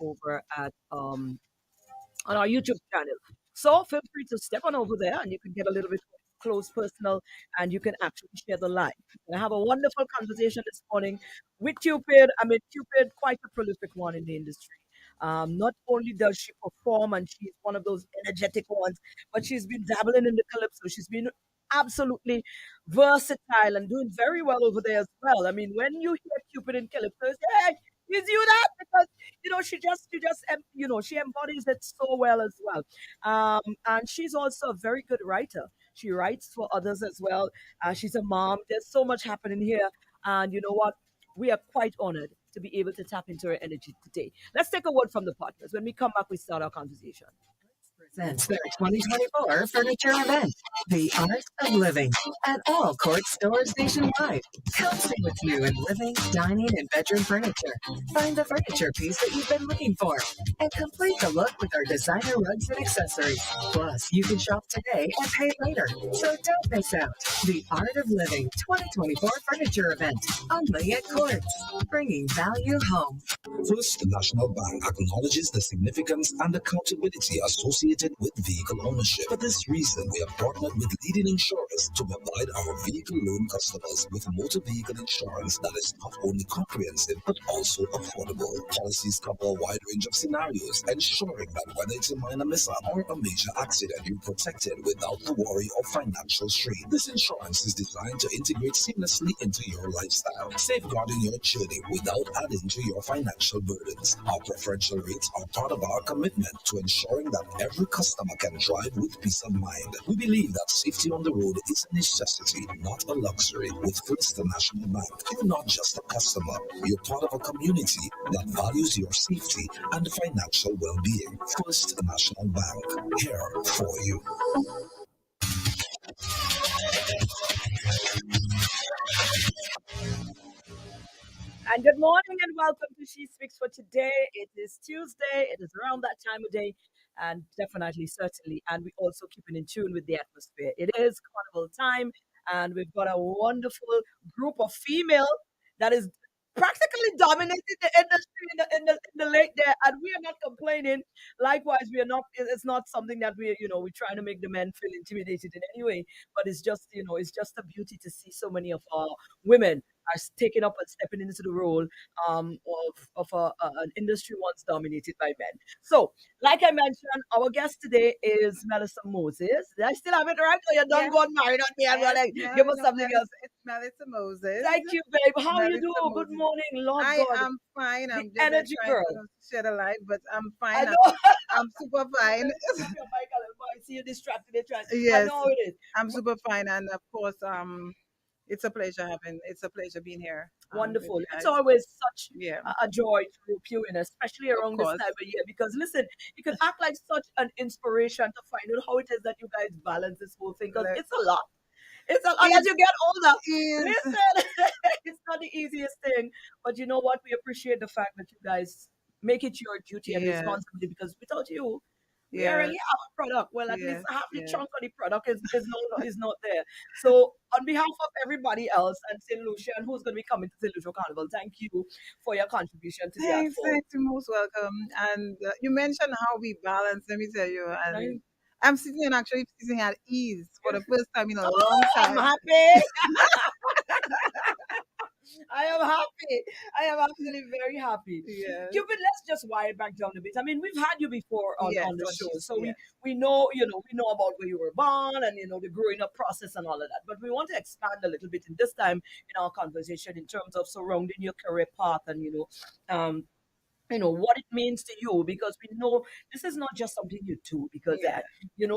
over at on our YouTube channel. So feel free to step on over there and you can get a little bit close personal and you can actually share the live. I have a wonderful conversation this morning with Cupid. I mean, Cupid, quite a prolific one in the industry. Not only does she perform and she's one of those energetic ones, but she's been dabbling in the calypso. She's been absolutely versatile and doing very well over there as well. I mean, when you hear Cupid in calypso, you say, hey, is you that? Because she embodies it so well as well. And she's also a very good writer. She writes for others as well. She's a mom. There's so much happening here, and you know what? We are quite honored to be able to tap into her energy today. Let's take a word from the partners. When we come back, we start our conversation. Presents their 2024 furniture event, The Art of Living, at all Court stores nationwide. Come see what's new in living, dining, and bedroom furniture. Find the furniture piece that you've been looking for, and complete the look with our designer rugs and accessories. Plus, you can shop today and pay later, so don't miss out. The Art of Living 2024 furniture event, only at Courts, bringing value home. First National Bank acknowledges the significance and accountability associated with vehicle ownership. For this reason, we have partnered with leading insurers to provide our vehicle loan customers with motor vehicle insurance that is not only comprehensive but also affordable. Policies cover a wide range of scenarios, ensuring that whether it's a minor mishap or a major accident, you're protected without the worry of financial strain. This insurance is designed to integrate seamlessly into your lifestyle, safeguarding your journey without adding to your financial burdens. Our preferential rates are part of our commitment to ensuring that every customer can drive with peace of mind. We believe that safety on the road is a necessity, not a luxury. With First National Bank, you're not just a customer, you're part of a community that values your safety and financial well-being. First National Bank, here for you. And good morning and welcome to She Speaks for today. It is Tuesday. It is around that time of day, and definitely, certainly, and we also keeping in tune with the atmosphere. It is carnival time, and we've got a wonderful group of female that is practically dominating the industry in the late there, and we are not complaining. Likewise, we are not. It's not something that we're trying to make the men feel intimidated in any way, but it's just it's just a beauty to see so many of our women are taking up and stepping into the role an industry once dominated by men. So, like I mentioned, our guest today is Melissa Moses. Did I still have it right? Or you done Yes. got married on me and Yes, like, no, give us no, something else? It's Melissa Moses. Thank you, babe. How you Melissa doing? Good Moses. morning, Lord I God. am fine. The I'm just energy trying girl. to shed a light, but I'm I fine. know. I'm super fine. Your mic a little more. I see you distracted. I Yes, know how it is. I'm super fine, and of course, it's a pleasure being here. With Wonderful. you It's guys. always such Yeah, a joy to group you in, especially of around this course. time of year. Because listen, you can act like such an inspiration to find out how it is that you guys balance this whole thing. Because Like, it's a lot. And it as you get older, is. listen, it's not the easiest thing. But you know what? We appreciate the fact that you guys make it your duty and Yes, responsibility because without you, we are yes, really our product. Well, at least yes, half the yes. chunk of the product is not there. So, on behalf of everybody else and St. Lucia, and who's going to be coming to St. Lucia Carnival, thank you for your contribution to the art Thanks, form. thanks. You're most welcome. And you mentioned how we balance. Let me tell you, Right? and I'm sitting and actually sitting at ease for the first time in a long Oh, I'm time. happy. I am happy. I am actually very happy. Yes, Cupid, let's just wire back down a bit. I mean, we've had you before yes, on the on show, this, so yes. we know we know about where you were born and the growing up process and all of that. But we want to expand a little bit in this time in our conversation in terms of surrounding your career path and um what it means to you because we know this is not just something you do because Yeah,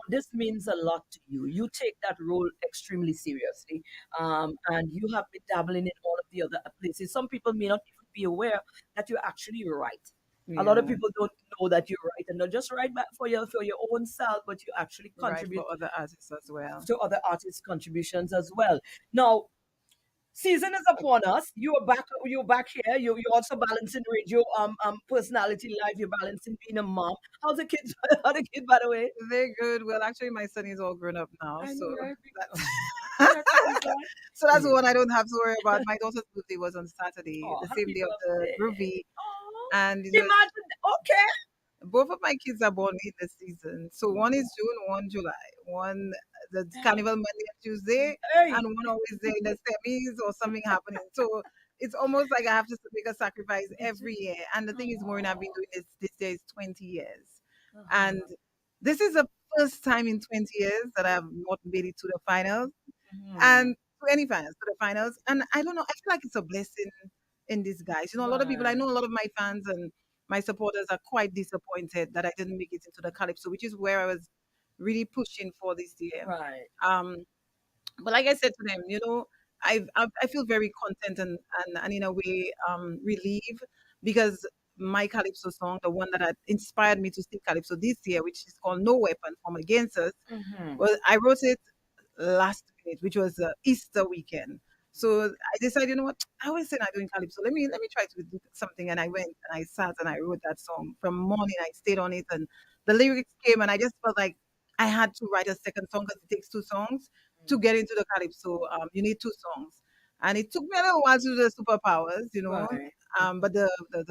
this means a lot to you. You take that role extremely seriously, and you have been dabbling in all of the other places. Some people may not even be aware that you actually write. A lot of yeah. people don't know that you write and not just write back for your own self, but you actually Right contribute for other artists as well. to other artists' contributions as well. Now, season is upon us. You are back. You're back here. You're also balancing radio, personality life. You're balancing being a mom. How's the kids? How the kids, by the way? They're good. Well, actually, my son is all grown up now, I so know, right? that, That's what we got. so that's the Yeah. one I don't have to worry about. My daughter's birthday was on Saturday, Oh, the same happy day of the birthday! groovy, Oh, and imagine. Okay, both of my kids are born in this season. So one is June, one July, one the carnival Monday and Tuesday, Hey. and one always there in the semis or something happening. So it's almost like I have to make a sacrifice every year. And the thing is, Maureen, I've been doing this year is 20 years. And this is the first time in 20 years that I've not made it to the finals and to any finals, to the finals. And I don't know, I feel like it's a blessing in disguise. You know, a lot of people, I Right. know a lot of my fans and my supporters are quite disappointed that I didn't make it into the Calypso, which is where I was really pushing for this year. Right. Um, but like I said to them, you know, I feel very content and in a way relieved because my Calypso song, the one that had inspired me to sing Calypso this year, which is called No Weapon Formed Against Us, well, I wrote it last minute, which was Easter weekend. So I decided, you know what? I always say I'm doing calypso. Let me try to do something. And I went and I sat and I wrote that song from morning. I stayed on it, and the lyrics came, and I just felt like I had to write a second song because it takes two songs to get into the calypso. You need two songs, and it took me a little while to do the superpowers, you know. Right. But the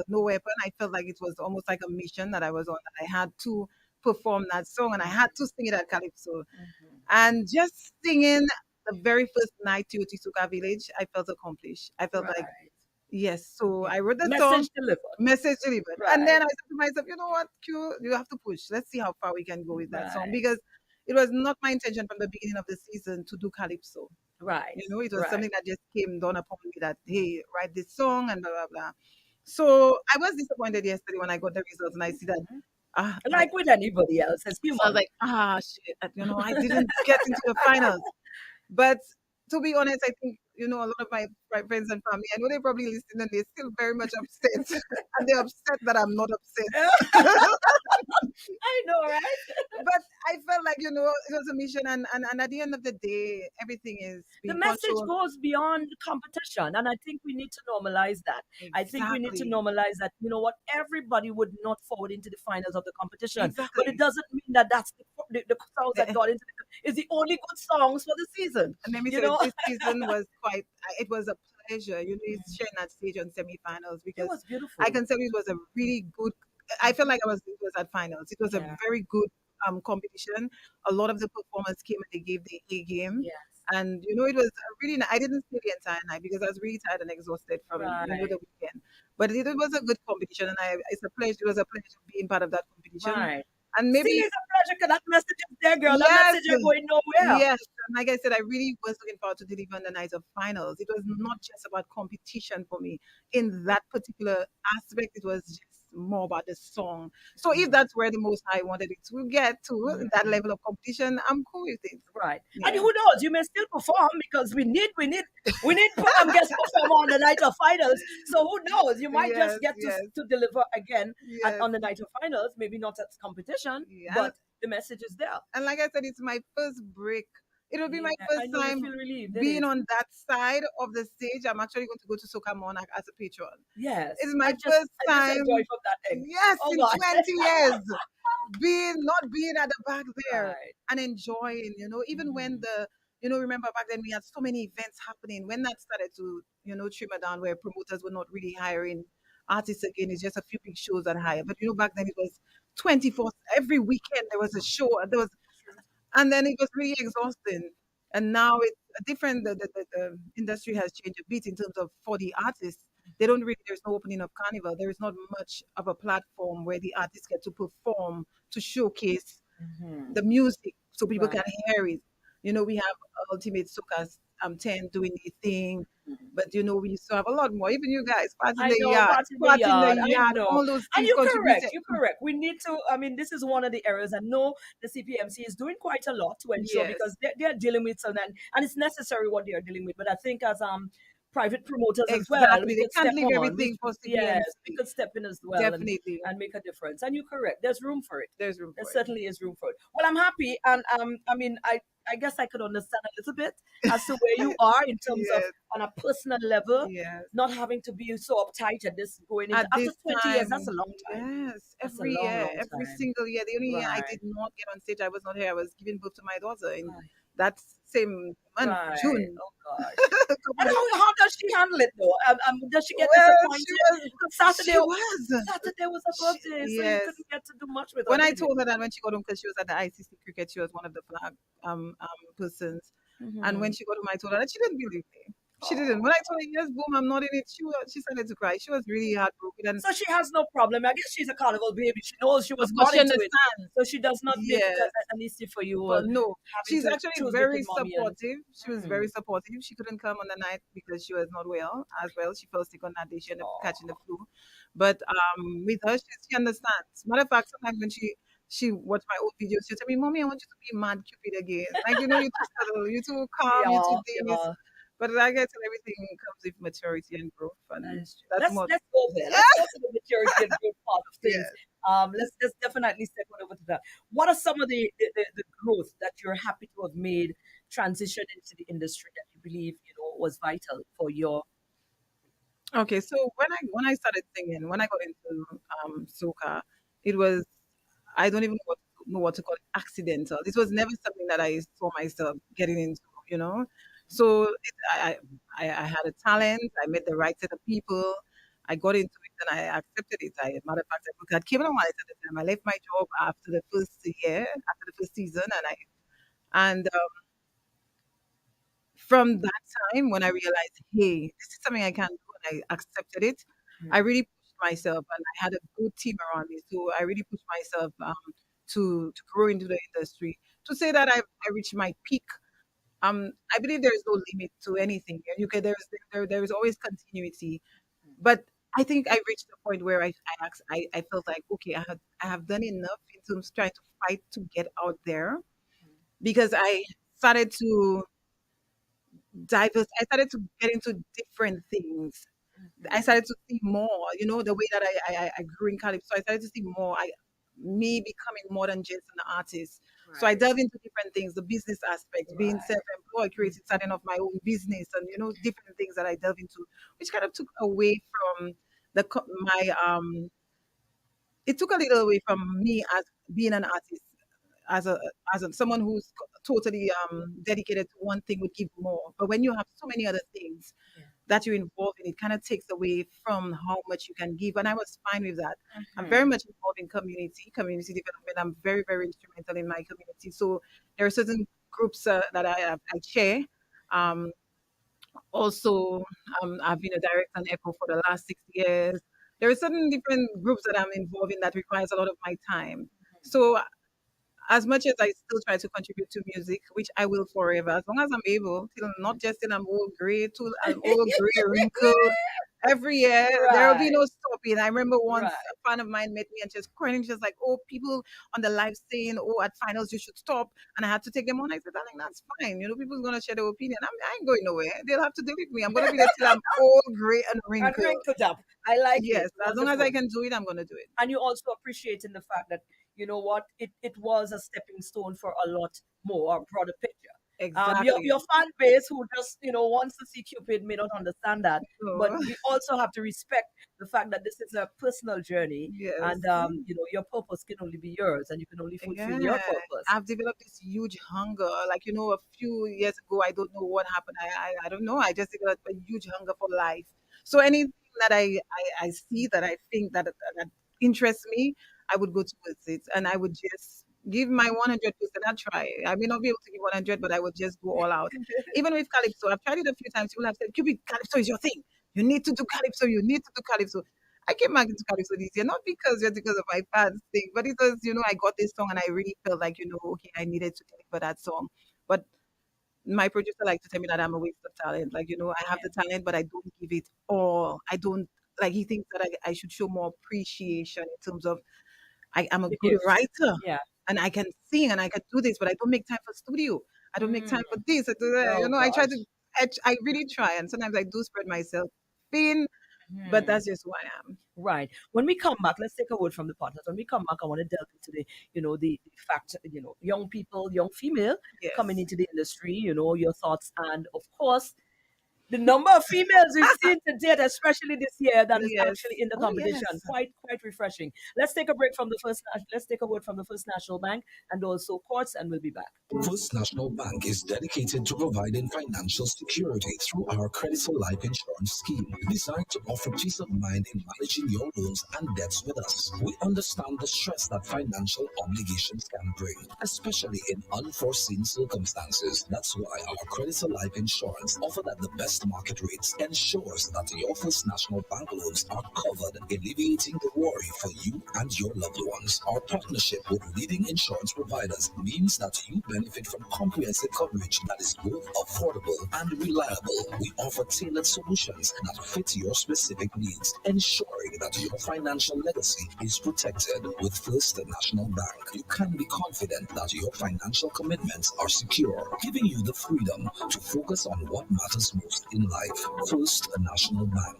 no weapon, I felt like it was almost like a mission that I was on. That I had to perform that song, and I had to sing it at calypso. And just singing the very first night to Otisuka village, I felt accomplished. I felt like, Right. yes. So I wrote the song, Message delivered. message delivered. And Right. then I said to myself, you know what, Q, you have to push. Let's see how far we can go with that song. Right. Because it was not my intention from the beginning of the season to do Calypso. Right. You know, it was Right. something that just came down upon me that, hey, write this song and blah, blah, blah. So I was disappointed yesterday when I got the results and I see that, Like with anybody else, as so I was human. like, shit, you know, I didn't get into the finals. But to be honest, I think, you know, a lot of my friends and family, I know they probably listen and they're still very much upset. And they're upset that I'm not upset. I know, right? But I felt like, you know, it was a mission. And at the end of the day, everything is The being message controlled. goes beyond competition, and I think we need to normalize that. I think we need to Exactly. normalize that. You know what? Everybody would not forward into the finals of the competition, but it Exactly. doesn't mean that that's the songs that The- got into is the only good songs for the season. And let me You tell you, know, this season was quite, it was a pleasure, you know, sharing that stage on semifinals it because was I beautiful. can tell you it was a really good, I felt like it was at finals. It was a Yeah. very good competition. A lot of the performers came and they gave the A game. Yes. And, you know, it was a really, I didn't stay the entire night because I was really tired and exhausted from, you know, Right. the weekend. But it was a good competition and it's a pleasure, it was a pleasure being part of that competition. Right. And See, maybe, it's a pleasure 'cause that message is there, girl. That yes, message ain't going nowhere. yes. And like I said, I really was looking forward to delivering the night of finals. It was not just about competition for me in that particular aspect. It was just more about the song. So if that's where the most I wanted it to get to, that level of competition, I'm cool with it. Right. And Yeah. who knows? You may still perform because we need guest performer on the night of finals. So who knows? You might Yes, just get yes, to deliver again yes. on the night of finals. Maybe not at competition, Yeah. but the message is there. And like I said, it's my first break. It will be Yeah, my I first know you time feel relieved. It being is. on that side of the stage. I'm actually going to go to Soca Monarch as a patron. Yes. It's my I first just time, enjoy from that thing. yes, Oh in God. 20 years. Not being at the back there Right. and enjoying, you know, even when Mhm. remember back then we had so many events happening. When that started to, you know, trimmer down where promoters were not really hiring artists again, it's just a few big shows that hire. But you know, back then it was 24, every weekend there was a show. And then it was really exhausting. And now it's a different, the industry has changed a bit in terms of for the artists. They don't really, there's no opening of carnival. There is not much of a platform where the artists get to perform, to showcase Mhm. the music so people can Right. hear it. You know, we have Ultimate Soca's 10 doing the thing. But you know, we used to have a lot more. Even you guys, I know, parts in the part in the yard. I yard, know. all those And things you're correct. contributed. You're correct. We need to, I mean, this is one of the areas I know the CPMC is doing quite a lot to ensure because Yes, they're dealing with some, and it's necessary what they are dealing with. But I think as private promoters as well, exactly. we They could can't step leave on. everything for Yes, we CPMC. could step in as well Definitely, and make a difference. And you're correct. There's room for it. there's room There for it. certainly is room for it. Well, I'm happy, and I mean, I guess I could understand a little bit as to where you are in terms of Yes, on a personal level, yes. not having to be so uptight at this going into At after this 20 years. That's a time, long time. yes, That's a every long, year, long every time. single year. The only year I Right. did not get on stage, I was not here. I was giving birth to my daughter in Right. That same month, Right. June. Oh gosh. A And couple of how does she handle it though? Does she get Well, she disappointed? was, Because she was. Saturday was her birthday, so you Yes. couldn't get to do much with her, When I did you? told her that when she got home, because she was at the ICC cricket, she was one of the flag persons. And when Hmm. she got home, I told her that she didn't believe me. She didn't. When I Oh. told her, yes, boom, I'm not in it, she started to cry. She was really heartbroken. And So she has no problem. I guess she's a carnival baby. She knows she was of course, born she into it. understands. So she does not make it Yes. an issue for you But no, having she's to actually choose very between mommy and. supportive. She was Hmm. very supportive. She couldn't come on the night because she was not well as well. She fell sick on that day. She ended up catching the Oh. flu. But with her, she understands. Matter of fact, sometimes when she watched my old videos, she tell me, "Mommy, I want you to be mad Cupid again. Like you're too subtle, you're too calm, you're too Yeah, this." yeah. But like I said, everything comes with maturity and growth, That and is true. that's what. Let's go there. Let's go to the maturity and growth part of things. Yeah. Let's definitely step on over to that. What are some of the growth that you're happy to have made transition into the industry that you believe was vital for your. Okay, so when I started singing, when I got into soca, it was, I don't even know what to call it, accidental. This was never something that I saw myself getting into, you know. So I had a talent. I met the right set of people. I got into it and I accepted it. Matter of fact, I worked at Cable and Wireless at the time. I left my job after the first year, after the first season, and from that time when I realized, hey, this is something I can do, and I accepted it, I really pushed myself, and I had a good team around me. So I really pushed myself to grow into the industry. To say that I reached my peak, I believe there is no limit to anything. There is always continuity, but I think I reached the point where I felt like, okay, I have done enough in terms of trying to fight to get out there, because I started to I started to get into different things. I started to see more, the way that I grew in Calypso. I started to see more. Me becoming more than just an artist. So I Right, delve into different things, the business aspect, being right. self-employed, creating, starting off my own business, and different things that I delve into, which kind of took away from my it took a little away from me as being an artist, as someone who's totally dedicated to one thing would give more. But when you have so many other things Yeah. that you're involved in, it kind of takes away from how much you can give. And I was fine with that. I'm very Hmm. much involved in community development. I'm very, very instrumental in my community. So there are certain groups that I chair. Um, Also, I've been a director on Echo for the last 6 years. There are certain different groups that I'm involved in that requires a lot of my time. So as much as I still try to contribute to music, which I will forever, as long as I'm able, till not just till I'm old gray, till I'm old gray, wrinkled. Every year there will be Right, no stopping. I remember once right. a friend of mine met me and just crying. She was like, "Oh, people on the live saying, oh, at finals you should stop," and I had to take them on. I said, "Darling, that's fine. People's gonna share their opinion. I ain't going nowhere. They'll have to deal with me. I'm gonna be there till I'm old, gray, and And wrinkled. wrinkled up. I like it. Yes, as long as I Wonderful. can do it, I'm gonna do it." And you also appreciating the fact that you know what it was a stepping stone for a lot more, a broader picture. Your Exactly. fan base who just wants to see Cupid may not understand that, but So, we also have to respect the fact that this is a personal journey, yes. and your purpose can only be yours, and you can only fulfill your Yeah, purpose. I've developed this huge hunger. Like, a few years ago, I don't know what happened. I don't know. I just developed a huge hunger for life. So anything that I see that I think that interests me, I would go towards it. And I would just give my 100% a try. I may not be able to give 100, but I would just go all out. Even with Calypso, I've tried it a few times. People have said, Cupid, Calypso is your thing. You need to do Calypso. You need to do Calypso. I came back into Calypso this year, not just because of my fans thing, but because, I got this song and I really felt like, okay, I needed to deliver that song. But my producer likes to tell me that I'm a waste of talent. Like, I have the talent, but I don't give it all. I don't, like, he thinks that I should show more appreciation in terms of, I am a The good gifts. writer Yeah. and I can sing and I can do this, but I don't make time for studio. I don't make Mm. time for this. I do that. Oh I try gosh. to, I really try. And sometimes I do spread myself thin, but Hmm. that's just who I am. Right. When we come back, let's take a word from the partners. When we come back, I want to delve into the fact, young people, young female coming Yes. into the industry, your thoughts, and of course, the number of females we've seen to date, especially this year, that is Yes. actually in the Oh, competition. yes. Quite refreshing. Let's take a break from the first. Let's take a word from the First National Bank and also courts, and we'll be back. First National Bank is dedicated to providing financial security through our creditor life insurance scheme, designed to offer peace of mind in managing your loans and debts with us. We understand the stress that financial obligations can bring, especially in unforeseen circumstances. That's why our creditor life insurance, offered at the best market rates, ensures that your First National Bank loans are covered, alleviating the worry for you and your loved ones. Our partnership with leading insurance providers means that you benefit from comprehensive coverage that is both affordable and reliable. We offer tailored solutions that fit your specific needs, ensuring that your financial legacy is protected. With First National Bank, you can be confident that your financial commitments are secure, giving you the freedom to focus on what matters most in life. First National Bank,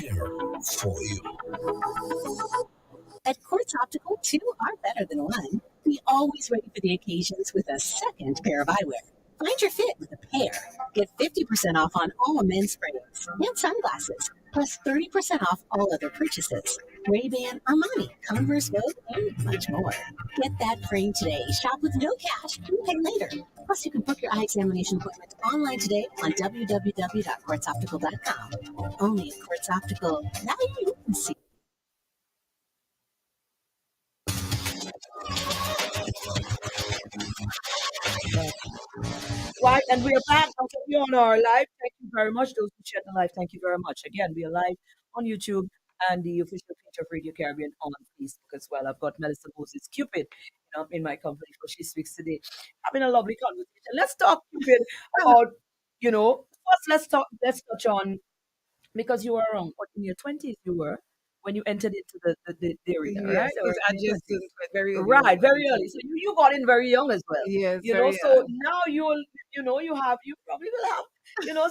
here for you. At Quartz Optical, two are better than one. We always ready for the occasions with a second pair of eyewear. Find your fit with a pair. Get 50% off on all men's frames and sunglasses, plus 30% off all other purchases. Ray-Ban, Armani, Converse, Vogue, and much more. Get that frame today. Shop with no cash and pay later. Plus, you can book your eye examination appointment online today on www.quartzoptical.com. Only at Quartz Optical. Now you can see. Right, and we are back. Those of you on our live, thank you very much. Those who shared the live, thank you very much. Again, we are live on YouTube and the official page of Radio Caribbean on Facebook as well. I've got Melissa Moses Cupid in my company, for she speaks today, having a lovely conversation. Let's talk, Cupid, about first let's touch on, because you were around, what, in your 20s you were when you entered into the area, Yes, right? Or it's in your 20s? adjacent, but very early on. Right, very early. So you got in very young as well. Yes, So very now you probably will have,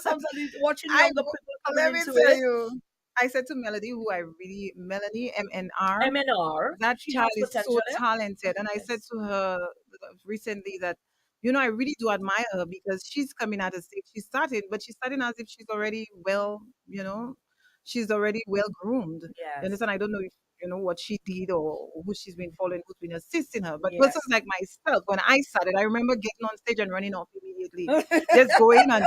somebody watching I younger people coming let me into tell it. you, I said to Melody, who I really Melanie MNR, MNR, that she child has is so potential, eh? talented. And I said Yes. to her recently that, I really do admire her because she's coming at a stage. She started, but she's starting as if she's already she's already well groomed. You Yes. understand? I don't know if you know what she did or who she's been following, who's been assisting her. But persons Yes. like myself, when I started, I remember getting on stage and running off immediately. Just going and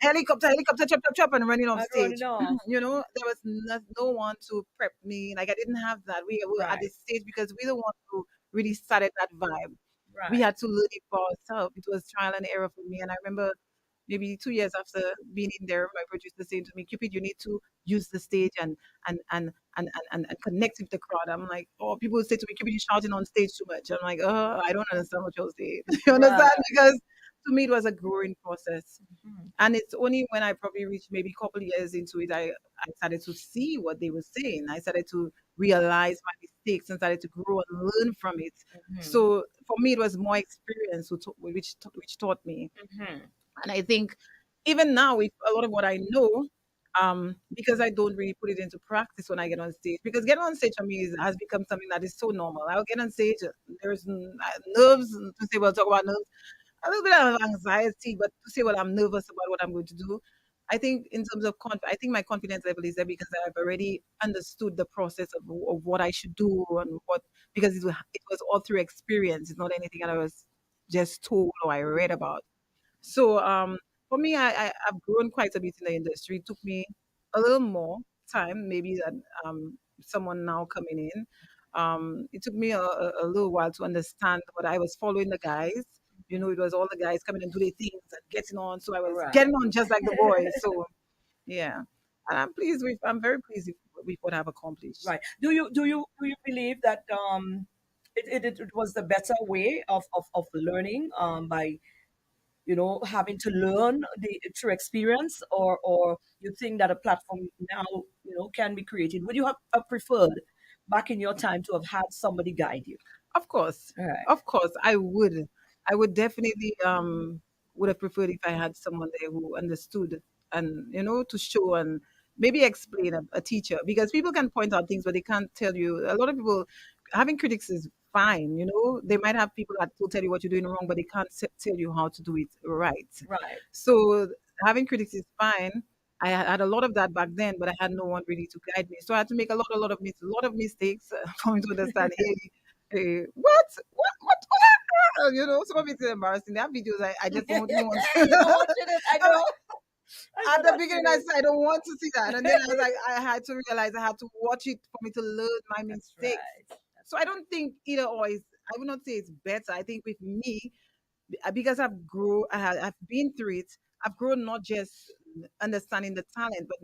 helicopter, helicopter, chop, chop, chop, and running off And running stage. off. There was no one to prep me. Like I didn't have that. We were at Right. this stage because we the one who really started that vibe. We Right. had to learn it for ourselves. It was trial and error for me. And I remember maybe 2 years after being in there, my producer saying to me, Cupid, you need to use the stage and connect with the crowd. I'm like, oh, people would say to me, Cupid, you're shouting on stage too much. I'm like, oh, I don't understand what you're saying. You understand? Right. Because to me, it was a growing process. Mhm. And it's only when I probably reached maybe a couple of years into it, I started to see what they were saying. I started to realize my mistakes and started to grow and learn from it. Mhm. So for me, it was more experience which taught me. Mhm. And I think even now, with a lot of what I know, because I don't really put it into practice when I get on stage, because getting on stage for me has become something that is so normal. I'll get on stage, there's nerves to say, well, talk about nerves, a little bit of anxiety, but to say, well, I'm nervous about what I'm going to do. I think in terms of I think my confidence level is there because I've already understood the process of what I should do and because it was all through experience. It's not anything that I was just told or I read about. So for me, I've grown quite a bit in the industry. It took me a little more time, maybe than someone now coming in. It took me a little while to understand, but I was following the guys. It was all the guys coming and do their things and getting on. So I was Right. getting on just like the boys. So yeah, and I'm very pleased with what I've accomplished. Right. Do you believe that it was the better way of learning, by having to learn through experience, or you think that a platform now can be created? Would you have preferred back in your time to have had somebody guide you? Of course, All right. of course, I would. I would definitely would have preferred if I had someone there who understood and to show and maybe explain a teacher because people can point out things but they can't tell you. A lot of people having critics is fine. They might have people that will tell you what you're doing wrong, but they can't tell you how to do it right. Right. So having critics is fine. I had a lot of that back then, but I had no one really to guide me. So I had to make a lot of mistakes for me to understand. Hey, hey, what? You know, some of it's embarrassing. There are videos I just don't even want. I'm watching it. I know. I At know the that beginning, I feeling. said I don't want to see that, and then I was like, I had to realize I had to watch it for me to learn my That's mistakes. right. That's So I don't think either or is. I would not say it's better. I think with me, because I've been through it. I've grown not just understanding the talent, but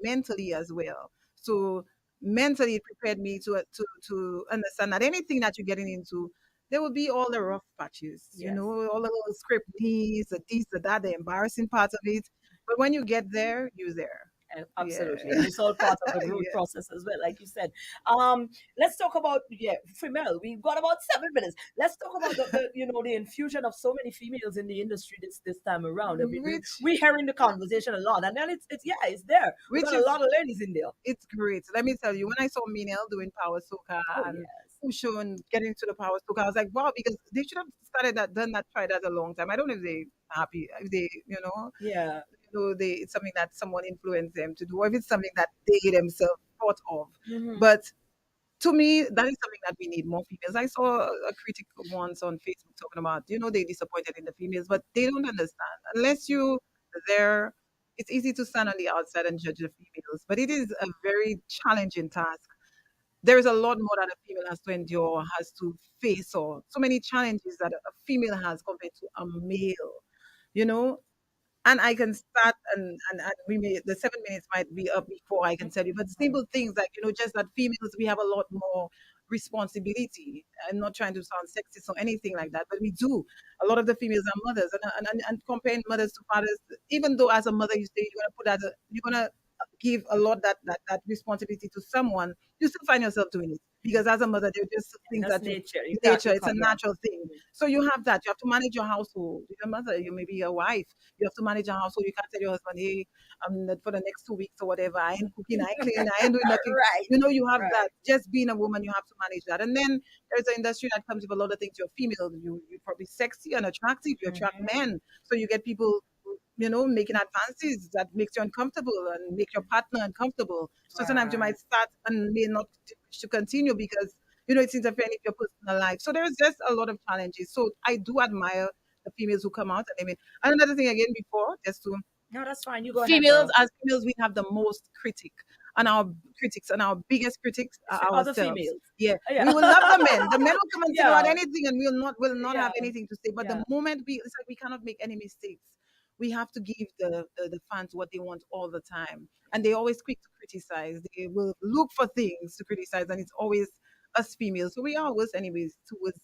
mentally as well. So mentally, it prepared me to understand that anything that you're getting into, there will be all the rough patches, you yes. know, all the little script knees, the this, the that, the embarrassing parts of it. But when you get there, you're there. Yeah, Absolutely, and it's all part of the growth yeah. process as well, like you said. Let's talk about, yeah, female. We've got about 7 minutes. Let's talk about the the infusion of so many females in the industry this time around. I mean, Which we hearing the conversation a lot, and then it's yeah, it's there. We which got a is lot of ladies in there. it's great. Let me tell you, when I saw Minel doing Power Soca Oh and yes, Usho and getting into the Power Soca, I was like, wow, because they should have started that, done that, tried that a long time. I don't know if they happy, if they, yeah. they it's something that someone influenced them to do, or if it's something that they themselves thought of. Hmm. But to me, that is something that we need more females. I saw a critic once on Facebook talking about, they disappointed in the females, but they don't understand. Unless you there, it's easy to stand on the outside and judge the females, but it is a very challenging task. There is a lot more that a female has to endure, has to face, or so many challenges that a female has compared to a male. You know, and I can start and we may the 7 minutes might be up before I can tell you, but simple things like just that females we have a lot more responsibility. I'm not trying to sound sexist or anything like that, but we do. A lot of the females are mothers, and comparing mothers to fathers, even though as a mother you say you're gonna give a lot that responsibility to someone, you still find yourself doing it because as a mother there are just And things that's that you nature. nature, You it's a can't, yeah. natural thing. So you have that. You have to manage your household. You're a mother. You may be a wife. You have to manage your household. You can't tell your husband, hey, for the next 2 weeks or whatever, I ain't cooking, I ain't cleaning, I ain't doing nothing. Right, You have right. that. Just being a woman, you have to manage that. And then there's an industry that comes with a lot of things. You're female. You're probably sexy and attractive. You attract Hmm. men. So you get people, making advances that makes you uncomfortable and make your partner uncomfortable. So sometimes you Right. might start and may not wish to continue because it's interfering with your personal life. So there's just a lot of challenges. So I do admire the females who come out. And I mean, and another thing again before, just to No, that's fine. You go ahead, females, girl. as females, we have the most critics and our biggest critics are Other ourselves. females. Yeah, Oh, yeah. we will love the men. The men will come and say about Yeah. anything, and we'll not Yeah. have anything to say. But the Yeah. moment it's like we cannot make any mistakes. We have to give the fans what they want all the time, and they always quick to criticize. They will look for things to criticize, and it's always us females. So we are worse, anyways, towards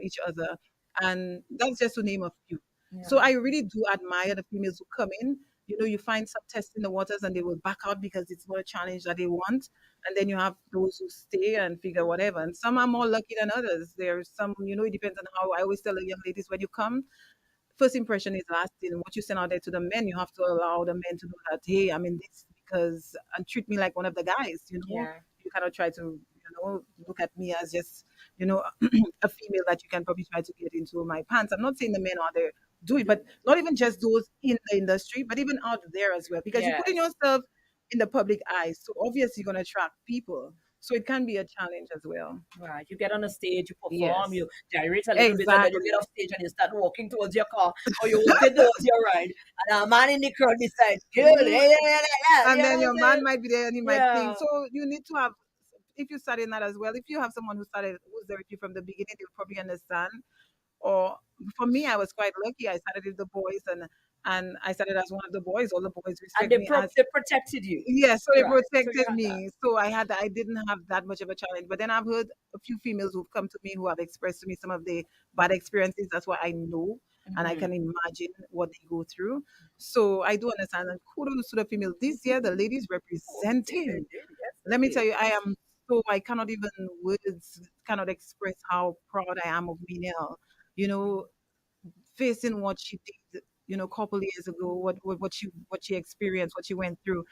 each other, and that's just to name a few. So Yeah. I really do admire the females who come in. You find some testing the waters and they will back out because it's not a challenge that they want. And then you have those who stay and figure whatever. And some are more lucky than others. There's some, it depends on how I always tell the young ladies when you come, first impression is lasting. What you send out there to the men, you have to allow the men to know that, hey, I'm in this because and treat me like one of the guys. Yeah. You cannot try to, look at me as just, a female that you can probably try to get into my pants. I'm not saying the men out there do it, but not even just those in the industry, but even out there as well. Because you're putting Yes. yourself in the public eye. So obviously you're gonna attract people. So it can be a challenge as well. Right. You get on a stage, you perform, Yes. you gyrate a little bit, and then you get Exactly. off stage and you start walking towards your car or you're walking towards your ride. And a man in the crowd decides, girl, Mm, yeah, yeah, yeah, yeah. You and know then what your I'm saying? man might be there and he might Yeah. think. So you need to have, if you study that as well, if you have someone who's there with you from the beginning, they'll probably understand. Or for me, I was quite lucky. I started with the boys and I started as one of the boys. All the boys And respect me as they protected you. yeah, so they Right. So you protected had that. me. So I didn't have that much of a challenge. But then I've heard a few females who've come to me who have expressed to me some of the bad experiences. That's why I know and I Hmm. can imagine what they go through. So I do understand. And kudos to the females. This year, the ladies Oh, they did. They representing. did. Yes, Let they me did. tell you, I cannot even words cannot express how proud I am of Minel. You know, facing what she did, a couple years ago, what she experienced, what she went through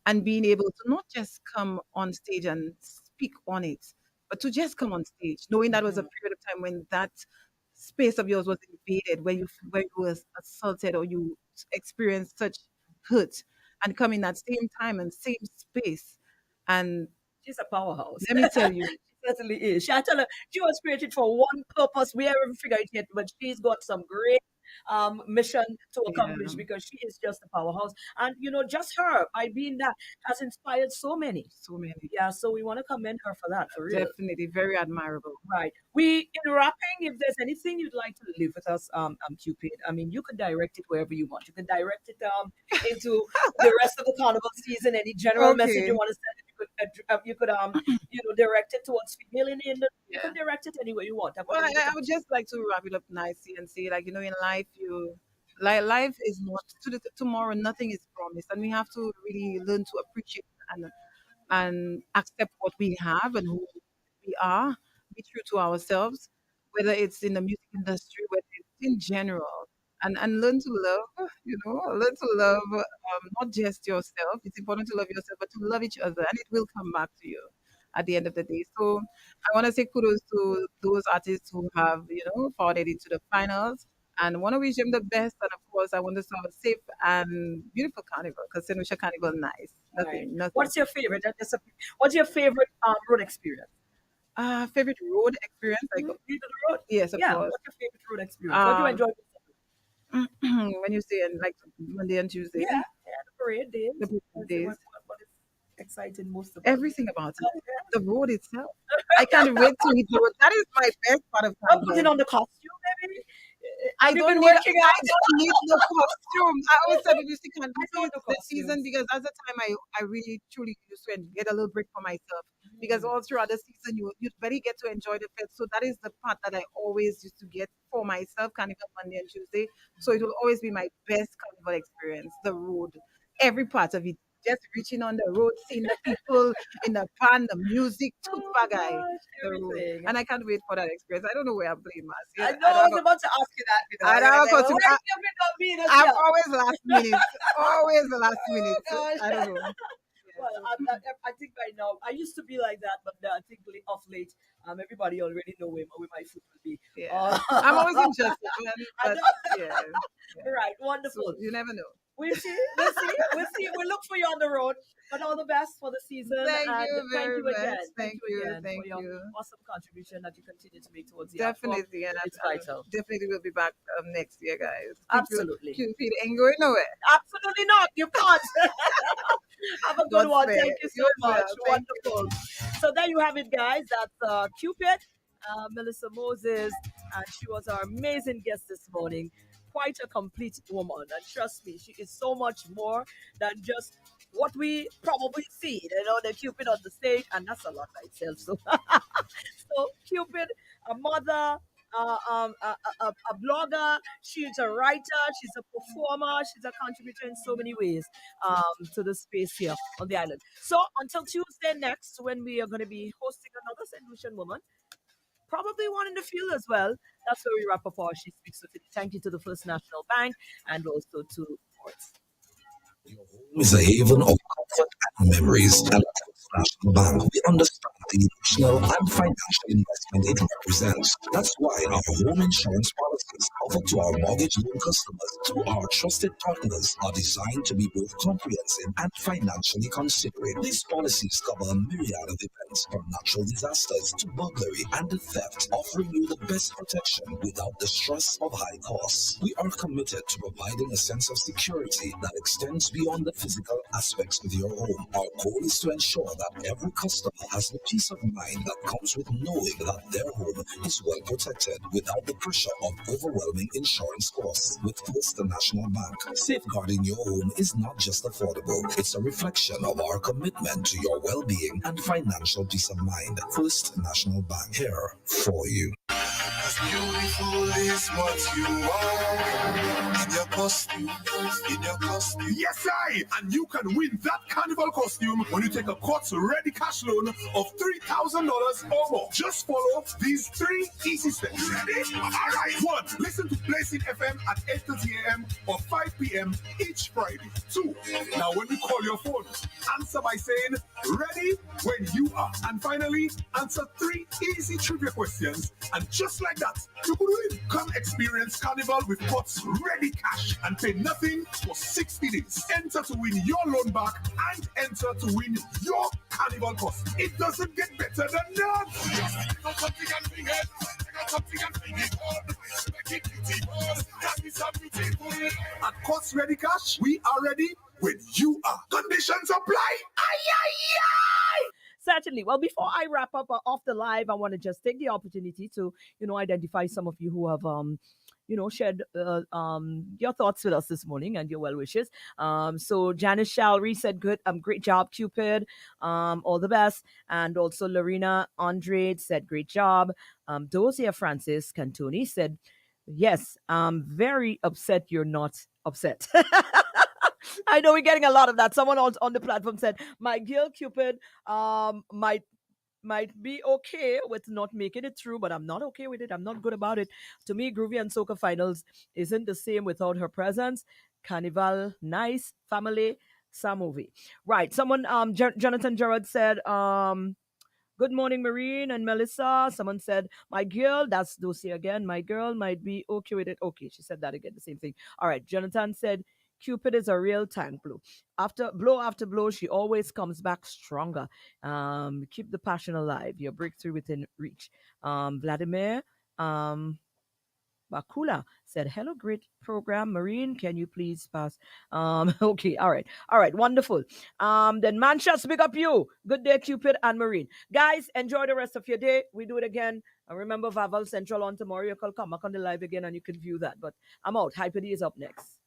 and being able to not just come on stage and speak on it, but to just come on stage, knowing that was a Hmm. period of time when that space of yours was invaded, where you was assaulted or you experienced such hurt, and come in that same time and same space. And She's a powerhouse. let me tell you, Certainly is. I tell her she was created for one purpose. We haven't figured it yet, but she's got some great mission to yeah, accomplish because she is just a powerhouse. And just her by being that has inspired so many. so many, Yeah, so we want to commend her for that, for real. definitely very admirable. Right. We in wrapping, if there's anything you'd like to leave with us, Cupid, I mean, you can direct it wherever you want. You can direct it into the rest of the carnival season. Any general message Okay, you want to send, you could direct it towards female in the. You yeah. can direct it any way you want. I'm Well, gonna leave it I up would to you. just like to wrap it up nicely and say, like, in life, life is not tomorrow. Nothing is promised, and we have to really learn to appreciate and accept what we have and who we are. Be true to ourselves, whether it's in the music industry, whether it's in general, and learn to love. Learn to love not just yourself. It's important to love yourself, but to love each other, and it will come back to you at the end of the day. So I want to say kudos to those artists who have, fought into the finals. And want to wish them the best. And of course, I want to have a safe and beautiful carnival because St. Lucia Carnival nice. Right. Nothing. What's your favorite? What's your favorite road experience? Favorite road experience? Like, You to the road? yes, of Yeah. course. What's your favorite road experience? What do you Um, enjoy? when you say like Monday and Tuesday, Yeah, yeah, the parade days. the Let's see days, what is exciting most about it. everything about it, Oh, yeah. the road itself. I can't wait to hit the road. That is my best part of I'm putting carnival. on the costume, maybe. I Have you don't been need working I out? don't need the costume. I always said with music and I this don't is do the season costumes. because that's the time I really truly used to get a little break for myself. Because Mm, all throughout the season you very get to enjoy the fest. So that is the part that I always used to get for myself, Carnival Monday and Tuesday. So it will always be my best carnival experience. The road. Every part of it. Just reaching on the road, seeing the people in the band, the music, took oh bagay, gosh, the road. everything. And I can't wait for that experience. I don't know where I'm playing mass. I Yeah, know I was about to ask you that. I I was don't gonna have say, a well, costume. where you been on me this I'm year? always last minute. Always the last minute. Oh gosh. I don't know. Yeah, Well, so I think by now I used to be like that, but I think off late, everybody already know where my foot will be. yeah. Uh, I'm always interested, man. I But know. yeah, yeah. Right, So wonderful. you never know. We'll see. We'll see. We'll see. We'll look for you on the road. But all the best for the season. Thank And you thank very you much. again. Thank Thank you you. again for Thank your you. awesome contribution that you continue to make towards the art form. Definitely, and It's I vital. definitely will be back next year, guys. Absolutely. Cupid ain't going nowhere. Absolutely not. You can't. Have a good God one. spare. Thank you so You as much. well. Thank you. Wonderful. So there you have it, guys. That's Cupid, Melissa Moses, and she was our amazing guest this morning. Quite a complete woman, and trust me, she is so much more than just what we probably see. The Cupid on the stage, and that's a lot by itself. So, so Cupid, a mother, a blogger. She's a writer. She's a performer. She's a contributor in so many ways to the space here on the island. So until Tuesday next, when we are going to be hosting another St. Lucian woman, probably one in the field as well. That's where we wrap up our She Speaks for today. Thank you to the First National Bank and also to Ports. Your home is a haven of comfort and memories. And at First National Bank, we understand the emotional and financial investment it represents. That's why our home insurance policies offered to our mortgage loan customers through our trusted partners are designed to be both comprehensive and financially considerate. These policies cover a myriad of events from natural disasters to burglary and theft, offering you the best protection without the stress of high costs. We are committed to providing a sense of security that extends beyond the physical aspects of your home. Our goal is to ensure that every customer has the peace of mind that comes with knowing that their home is well protected without the pressure of overwhelming insurance costs. With First National Bank, safeguarding your home is not just affordable, it's a reflection of our commitment to your well-being and financial peace of mind. First National Bank, here for you. Beautiful is what you are in your costume, in your costume. Yes, I! And you can win that carnival costume when you take a Courts Ready cash loan of $3,000 or more. Just follow these 3 easy steps. Ready? All right. 1. Listen to Blazing FM at 8:30 a.m. or 5 p.m. each Friday. 2. Now, when we call your phone, answer by saying, ready when you are. And finally, answer 3 easy trivia questions. And just like that, that, you could win. Come experience Carnival with Courts Ready Cash and pay nothing for 60 days. Enter to win your loan back and enter to win your Carnival cost. It doesn't get better than that. Just take out something and bring it. Take out something and bring it on. Make it beautiful. That is a beautiful. At Courts Ready Cash, we are ready when you are. Conditions apply. Aye, aye, aye. Certainly. Well, before I wrap up off the live, I want to just take the opportunity to, identify some of you who have, shared your thoughts with us this morning and your well wishes. So Janice Shalry said, "Good, great job, Cupid. All the best." And also Lorena Andrade said, "Great job." Dosia Francis Cantoni said, "Yes, I'm very upset you're not upset." I know we're getting a lot of that. Someone on the platform said, "My girl Cupid might be okay with not making it through, but I'm not okay with it. I'm not good about it. To me, Groovy and Soca Finals isn't the same without her presence. Carnival, nice, family, some movie." Right. Someone, Jonathan Gerard said, "Good morning, Mareen and Melissa." Someone said, "My girl," that's Lucy again, "my girl might be okay with it." Okay, she said that again, the same thing. All right, Jonathan said, "Cupid is a real tank blue. After blow, she always comes back stronger. Keep the passion alive. Your breakthrough within reach." Vladimir, Bakula said, "Hello, great program. Mareen, can you please pass?" Okay, all right, wonderful. Then Manchas, big up you. Good day, Cupid and Mareen. Guys, enjoy the rest of your day. We do it again. And remember, Vaval Central on tomorrow. You can come back on the live again and you can view that. But I'm out. Hyper D is up next.